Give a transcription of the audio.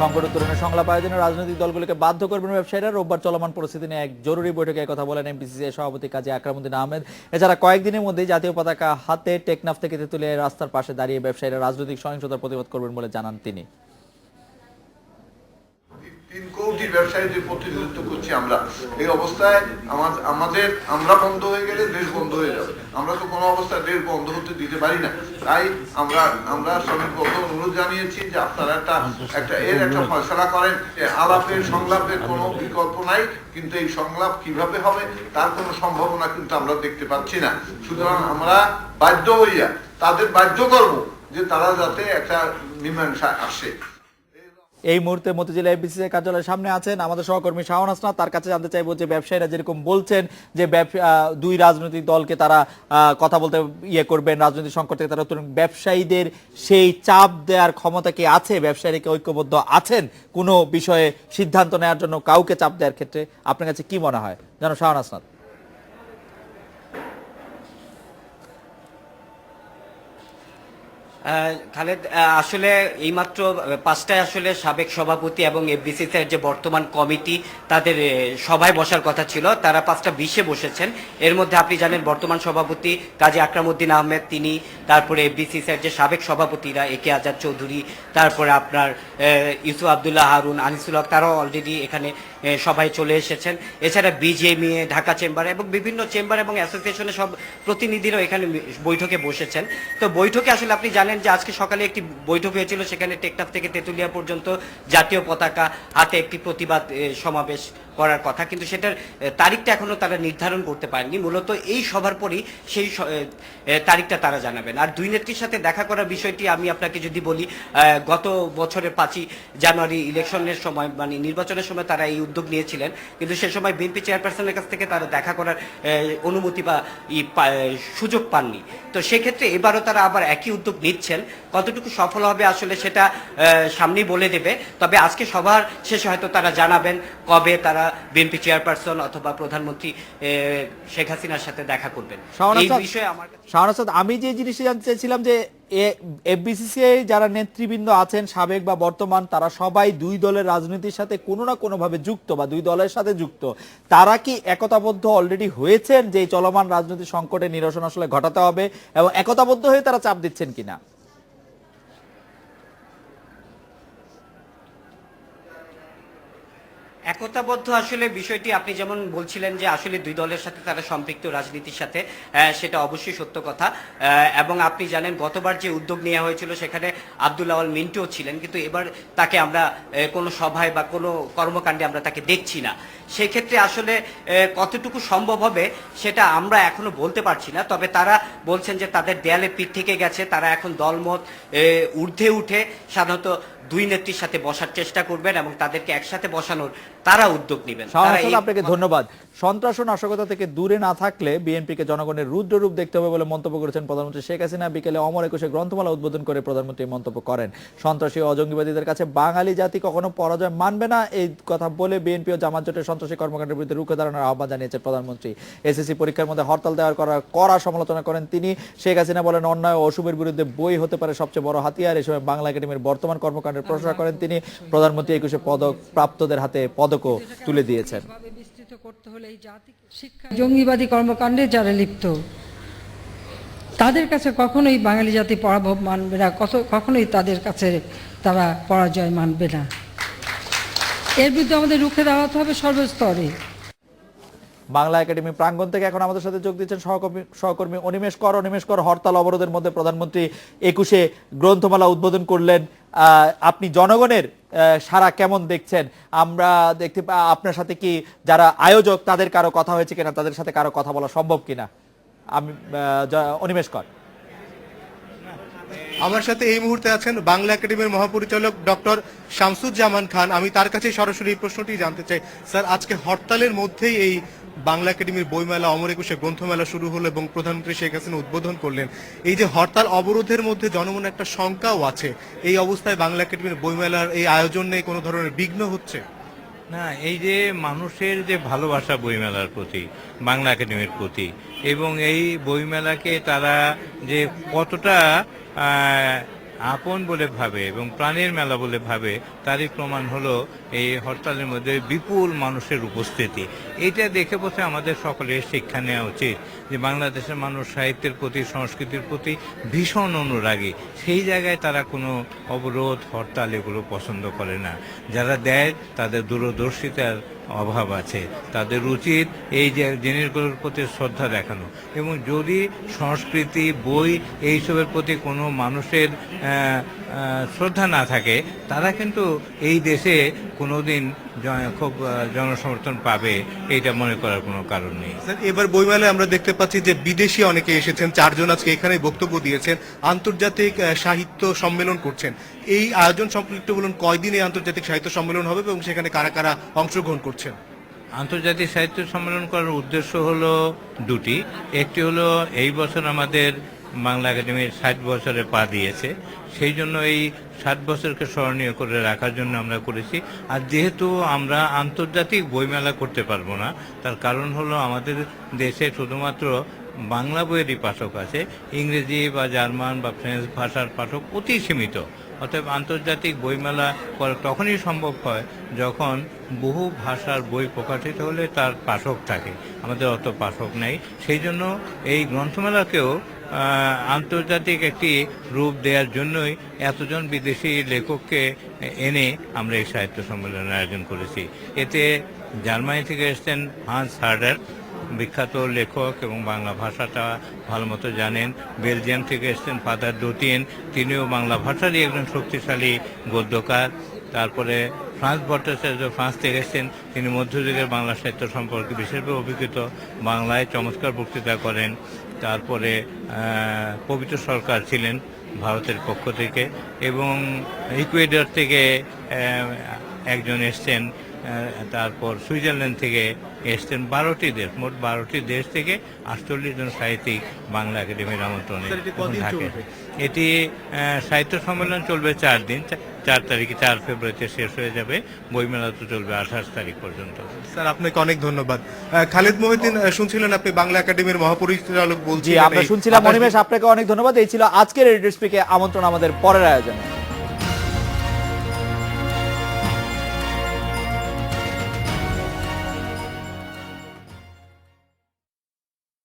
সংকট উত্তরণে সংলাপ আয়োজনে রাজনৈতিক দলগুলোকে বাধ্য করবেন ব্যবসায়ীরা। রোববার চলমান পরিস্থিতি নিয়ে এক জরুরি বৈঠকে কথা বলেন এমপিসিসিআই সভাপতি কাজী আকরামউদ্দিন আহমেদ। এছাড়া কয়েকদিনের মধ্যেই জাতীয় পতাকা হাতে টেকনাফ থেকে তেঁতুলিয়ায় রাস্তার পাশে দাঁড়িয়ে ব্যবসায়ীরা রাজনৈতিক সহিংসতার প্রতিবাদ করবেন বলে জানান তিনি। 3 কোটি ব্যবসায়ীদের প্রতিনিধিত্ব করছি আমরা। এই অবস্থায় আমরা বন্ধ হয়ে গেলে দেশ বন্ধ হয়ে যাবে। আমরা তো কোনো অবস্থায় দেশ বন্ধ হতে দিতে পারি না। তাই আমরা শ্রমিক বন্ধ অনুরোধ জানিয়েছি যে আপনারা একটা ফয়সালা করেন। আলাপের সংলাপের কোনো বিকল্প নাই, কিন্তু এই সংলাপ কিভাবে হবে তার কোনো সম্ভাবনা কিন্তু আমরা দেখতে পাচ্ছি না। সুতরাং আমরা বাধ্য হইয়া তাদের বাধ্য করব যে তারা যাতে একটা মীমাংসা আসে। এই মুহূর্তে মতিঝিল এফবিসিসিআই কার্যালয়ের সামনে আছেন আমাদের সহকর্মী শাওন হাসনাত। তার কাছে জানতে চাইবো যে ব্যবসায়ীরা যেরকম বলছেন যে দুই রাজনৈতিক দলকে তারা কথা বলতে করবেন, রাজনৈতিক সংকট থেকে তারা ব্যবসায়ীদের সেই চাপ দেওয়ার ক্ষমতা কি আছে? ব্যবসায়ীরা কি ঐক্যবদ্ধ আছেন কোনো বিষয়ে সিদ্ধান্ত নেওয়ার জন্য কাউকে চাপ দেওয়ার ক্ষেত্রে? আপনার কাছে কি মনে হয় জানো শাওন হাসনাত? খালেদ, আসলে এইমাত্র 5টায় আসলে সাবেক সভাপতি এবং এফবিসিসিআইর যে বর্তমান কমিটি তাদের সভায় বসার কথা ছিল, তারা 5টা 20-এ বসেছেন। এর মধ্যে আপনি জানেন বর্তমান সভাপতি কাজী আকরামউদ্দিন আহমেদ তিনি, তারপরে এফবিসিসিআইর যে সাবেক সভাপতিরা একে আজাদ চৌধুরী, তারপরে আপনার ইউসুফ আবদুল্লাহ হারুন, আনিসুল হক, তারাও অলরেডি এখানে সভায় চলে এসেছেন। এছাড়া বিজেএমইএ, ঢাকা চেম্বার এবং বিভিন্ন চেম্বার এবং অ্যাসোসিয়েশনের সব প্রতিনিধিরাও এখানে বৈঠকে বসেছেন। তো বৈঠকে আসলে আপনি জানেন যে আজকে সকালে একটি বৈঠক হয়েছিল, সেখানে টেকনাফ থেকে তেঁতুলিয়া পর্যন্ত জাতীয় পতাকা হাতে একটি প্রতিবাদ সমাবেশ করার কথা, কিন্তু সেটার তারিখটা এখনো তারা নির্ধারণ করতে পারেননি। মূলত এই সভার পরই সেই তারিখটা তারা জানাবেন। আর দুই নেত্রীর সাথে দেখা করার বিষয়টি আমি আপনাকে যদি বলি, গত বছরের 5ই জানুয়ারি ইলেকশনের সময়, মানে নির্বাচনের সময় তারা এই উদ্যোগ নিয়েছিলেন, কিন্তু সে সময় বিএনপি চেয়ারপারসনের কাছ থেকে তারা দেখা করার অনুমতি বা সুযোগ পাননি। তো সেক্ষেত্রে এবারও তারা আবার একই উদ্যোগ নিচ্ছেন। কতটুকু সফল হবে আসলে সেটা সামনেই বলে দেবে। তবে আজকে সভার শেষে হয়তো তারা জানাবেন কবে তারা বিএনপি চেয়ারপারসন অথবা প্রধানমন্ত্রী শেখ হাসিনার সাথে দেখা করবেন। এই বিষয়ে আমি যে জিনিসটা জানতে চাইছিলাম যে এফবিসিসিআই যারা নেতৃবৃন্দ আছেন সাবেক বা বর্তমান, তারা সবাই দুই দলের রাজনীতির সাথে কোনো না কোনো ভাবে যুক্ত বা দুই দলের সাথে যুক্ত। তারা কি একতাবদ্ধ অলরেডি হয়েছেন যে চলমান রাজনৈতিক সংকটের নিরসন আসলে ঘটাতে হবে, এবং একতাবদ্ধ হয়ে তারা চাপ দিচ্ছেন কিনা? একতাবদ্ধ আসলে বিষয়টি আপনি যেমন বলছিলেন যে আসলে দুই দলের সাথে তারা সম্পৃক্ত রাজনীতির সাথে, সেটা অবশ্যই সত্য কথা। এবং আপনি জানেন গতবার যে উদ্যোগ নেওয়া হয়েছিল সেখানে আব্দুল আওয়াল মিন্টুও ছিলেন, কিন্তু এবার তাকে আমরা কোনো সভায় বা কোনো কর্মকাণ্ডে আমরা তাকে দেখছি না। সেক্ষেত্রে আসলে কতটুকু সম্ভব হবে সেটা আমরা এখনো বলতে পারছি না। তবে তারা বলছেন যে তাদের দেয়ালে পিঠ থেকে গেছে, তারা এখন দলমত ঊর্ধ্বে উঠে সাধারণত দুই নেত্রীর সাথে বসার চেষ্টা করবেন এবং তাদেরকে একসাথে বসানোর তারা উদ্যোগ নেবেন। আপনাকে ধন্যবাদ। সন্ত্রাস ও নাশকতা থেকে দূরে না থাকলে বিএনপিকে জনগণের রুদ্ররূপ দেখতে হবে বলে মন্তব্য করেছেন প্রধানমন্ত্রী শেখ হাসিনা। বিকেলে অমর একুশে গ্রন্থমালা উদ্বোধন করে প্রধানমন্ত্রী মন্তব্য করেন, সন্ত্রাসী ও অজঙ্গিবাদীদের কাছে বাঙালি জাতি কখনো পরাজয় মানবে না। এই কথা বলে বিএনপি ও জামাত জোটের সন্ত্রাসী কর্মকাণ্ডের বিরুদ্ধে রুখে দাঁড়ানোর আহ্বান জানিয়েছেন প্রধানমন্ত্রী। এসএসসি পরীক্ষার মধ্যে হরতাল দেওয়ার কড়া সমালোচনা করেন তিনি। শেখ হাসিনা বলেন অন্যায় ও অশুভের বিরুদ্ধে বই হতে পারে সবচেয়ে বড় হাতিয়ার। এই সময় বাংলা একাডেমির বর্তমান কর্মকাণ্ডের প্রশংসা করেন তিনি। প্রধানমন্ত্রী একুশে পদক প্রাপ্তদের হাতে পদকও তুলে দিয়েছেন। জঙ্গিবাদী কর্মকাণ্ডে যারা লিপ্ত তাদের কাছে কখনোই বাঙালি জাতি পরাভব মানবে না, কখনোই তাদের কাছে তারা পরাজয় মানবে না। এর বিরুদ্ধে আমাদের রুখে দাঁড়াতে হবে সর্বস্তরে। বাংলা একাডেমি প্রাঙ্গণ থেকে এখন আমাদের সাথে যোগ দিচ্ছেন সহকর্মী অনিমেষ কর। হরতাল অবরোধের মধ্যে প্রধানমন্ত্রী একুশে গ্রন্থমালা উদ্বোধন করলেন। আপনি জনগণের সারা কেমন দেখছেন? আমরা দেখতে আপনার সাথে কি যারা আয়োজক তাদের কারো কথা হয়েছে কিনা, তাদের সাথে কারো কথা বলা সম্ভব কিনা? আমি অনিমেষ কর। আমার সাথে এই মুহূর্তে আছেন বাংলা একাডেমির মহাপরিচালক ডক্টর শামসুজ্জামান খান। আমি তার কাছে সরাসরি এই প্রশ্নটি জানতে চাই। স্যার, আজকে হরতালের মধ্যেই এই বাংলা একাডেমির বইমেলা অমর একুশে গ্রন্থমেলা শুরু হলো এবং প্রধানমন্ত্রী শেখ হাসিনা উদ্বোধন করলেন। এই যে হরতাল অবরোধের মধ্যে জনমনে একটা শঙ্কাও আছে, এই অবস্থায় বাংলা একাডেমির বইমেলার এই আয়োজন নিয়ে কোনো ধরনের বিঘ্ন হচ্ছে না? এই যে মানুষের যে ভালোবাসা বইমেলার প্রতি, বাংলা একাডেমির প্রতি, এবং এই বইমেলাকে তারা যে কতটা আপন বলে ভাবে এবং প্রাণের মেলা বলে ভাবে, তারই প্রমাণ হলো এই হরতালের মধ্যে বিপুল মানুষের উপস্থিতি। এটা দেখে বসে আমাদের সকলের শিক্ষা নেওয়া উচিত যে বাংলাদেশের মানুষ সাহিত্যের প্রতি, সংস্কৃতির প্রতি ভীষণ অনুরাগী। সেই জায়গায় তারা কোনো অবরোধ, হরতাল এগুলো পছন্দ করে না। যারা দেয় তাদের দূরদর্শিতার অভাব আছে, তাদের উচিত এই যে জিনিসগুলোর প্রতি শ্রদ্ধা দেখানো। এবং যদি সংস্কৃতি, বই এইসবের প্রতি কোনো মানুষের শ্রদ্ধা না থাকে, তারা কিন্তু এই দেশে কোনোদিন খুব জনসমর্থন পাবে এইটা মনে করার কোনো কারণ নেই। স্যার, এবার বইমেলায় আমরা দেখতে পাচ্ছি যে বিদেশি অনেকে এসেছেন, 4 জন আজকে এখানে বক্তব্য দিয়েছেন, আন্তর্জাতিক সাহিত্য সম্মেলন করছেন। এই আয়োজন সম্পর্কে বলুন, কয়দিন এই আন্তর্জাতিক সাহিত্য সম্মেলন হবে এবং সেখানে কারা কারা অংশগ্রহণ করছেন? আন্তর্জাতিক সাহিত্য সম্মেলন করার উদ্দেশ্য হলো দুটি। একটি হলো এই বছর আমাদের বাংলা একাডেমির 60 বছরে পা দিয়েছে, সেই জন্য এই 60 বছরকে স্মরণীয় করে রাখার জন্য আমরা করেছি। আর যেহেতু আমরা আন্তর্জাতিক বইমেলা করতে পারবো না, তার কারণ হলো আমাদের দেশে শুধুমাত্র বাংলা বইয়েরই পাঠক আছে, ইংরেজি বা জার্মান বা ফ্রেঞ্চ ভাষার পাঠক অতি সীমিত। অতএব আন্তর্জাতিক বইমেলা করা তখনই সম্ভব হয় যখন বহু ভাষার বই প্রকাশিত হলে তার পাঠক থাকে। আমাদের অত পাঠক নেই, সেই জন্য এই গ্রন্থমেলাকেও আন্তর্জাতিক একটি রূপ দেওয়ার জন্যই এতজন বিদেশি লেখককে এনে আমরা এই সাহিত্য সম্মেলনের আয়োজন করেছি। এতে জার্মানি থেকে এসেছেন হান্স হার্ডার, বিখ্যাত লেখক এবং বাংলা ভাষাটা ভালো মতো জানেন। বেলজিয়াম থেকে এসেছেন ফাদার ডোটিয়েন, তিনিও বাংলা ভাষারই একজন শক্তিশালী গদ্যকার। তারপরে ফ্রান্স ভট্টাচার্য ফ্রান্স থেকে এসেছেন, তিনি মধ্যযুগের বাংলা সাহিত্য সম্পর্কে বিশেষভাবে অভিজ্ঞত, বাংলায় চমৎকার বক্তৃতা করেন। তারপরে পবিত্র সরকার ছিলেন ভারতের পক্ষ থেকে, এবং ইকুয়েডর থেকে একজন এসছেন, তারপর সুইজারল্যান্ড থেকে এসছেন। 12টি দেশ, মোট 12টি দেশ থেকে 48 জন সাহিত্যিক বাংলা একাডেমির আমন্ত্রণে থাকে। এটি সাহিত্য সম্মেলন চলবে 4 দিন, 4 তারিখে 4 ফেব্রুয়ারিতে শেষ হয়ে যাবে। বইমেলা তো চলবে 28 তারিখ পর্যন্ত। স্যার, আপনাকে অনেক ধন্যবাদ। খালেদ মহিউদ্দিন, শুনছিলেন আপনি বাংলা একাডেমির মহাপরিচালক জি, বলছিলেন। আমরা শুনছিলাম। অনিমেষ, আপনাকে অনেক ধন্যবাদ। এই ছিল আজকের এডিটর স্পিকে আমন্ত্রণ আমাদের পরের আয়োজনে।